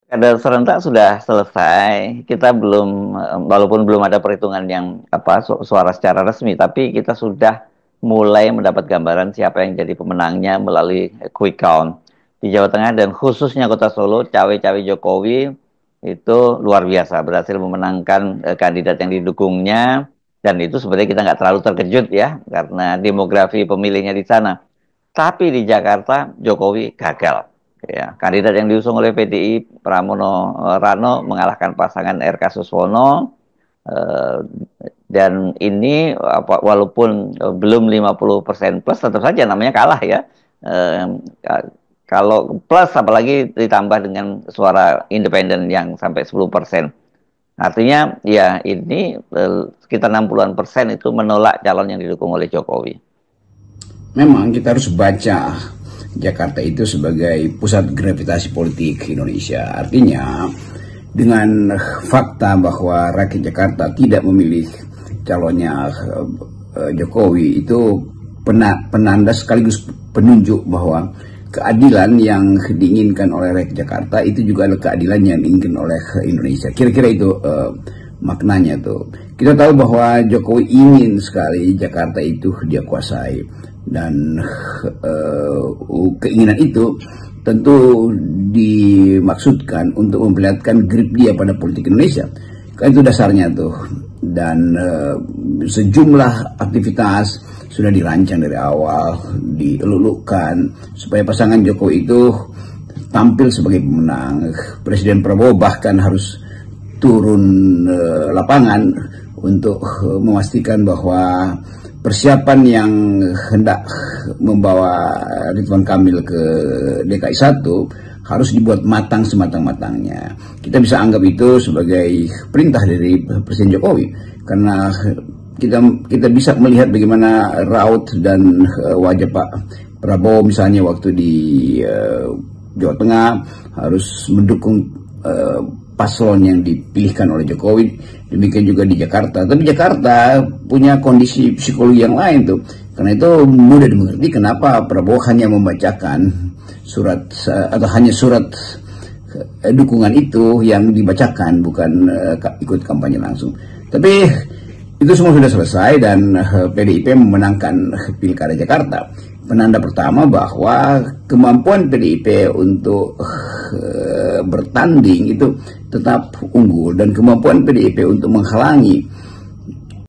Kada serentak sudah selesai. Kita belum, walaupun belum ada perhitungan yang suara secara resmi, tapi kita sudah mulai mendapat gambaran siapa yang jadi pemenangnya melalui quick count di Jawa Tengah dan khususnya Kota Solo. Cawe-cawe Jokowi itu luar biasa, berhasil memenangkan kandidat yang didukungnya, dan itu sebenarnya kita nggak terlalu terkejut ya karena demografi pemilihnya di sana. Tapi di Jakarta Jokowi gagal. Ya, kandidat yang diusung oleh PDI Pramono Rano mengalahkan pasangan RK Suswono, eh, dan ini walaupun belum 50% plus tetap saja namanya kalah ya. Eh, Kalau plus apalagi ditambah dengan suara independen yang sampai 10%. Artinya ya ini sekitar 60-an% itu menolak calon yang didukung oleh Jokowi. Memang kita harus baca Jakarta itu sebagai pusat gravitasi politik Indonesia. Artinya dengan fakta bahwa rakyat Jakarta tidak memilih calonnya Jokowi itu penanda sekaligus penunjuk bahwa keadilan yang diinginkan oleh rakyat Jakarta itu juga adalah keadilan yang diinginkan oleh Indonesia. Kira-kira itu maknanya tuh. Kita tahu bahwa Jokowi ingin sekali Jakarta itu dia kuasai, dan keinginan itu tentu dimaksudkan untuk memperlihatkan grip dia pada politik Indonesia. Kan itu dasarnya tuh. Dan sejumlah aktivitas sudah dirancang dari awal, dielulukan supaya pasangan Jokowi itu tampil sebagai pemenang. Presiden Prabowo bahkan harus turun lapangan untuk memastikan bahwa persiapan yang hendak membawa Ridwan Kamil ke DKI 1 harus dibuat matang sematang-matangnya. Kita bisa anggap itu sebagai perintah dari Presiden Jokowi, karena kita bisa melihat bagaimana raut dan wajah Pak Prabowo misalnya waktu di Jawa Tengah harus mendukung paslon yang dipilihkan oleh Jokowi. Demikian juga di Jakarta. Tapi Jakarta punya kondisi psikologi yang lain tuh. Karena itu mudah dimengerti kenapa Prabowo hanya membacakan surat atau hanya surat dukungan itu yang dibacakan, bukan ikut kampanye langsung. Tapi itu semua sudah selesai dan PDIP memenangkan Pilkada Jakarta. Penanda pertama bahwa kemampuan PDIP untuk bertanding itu tetap unggul, dan kemampuan PDIP untuk menghalangi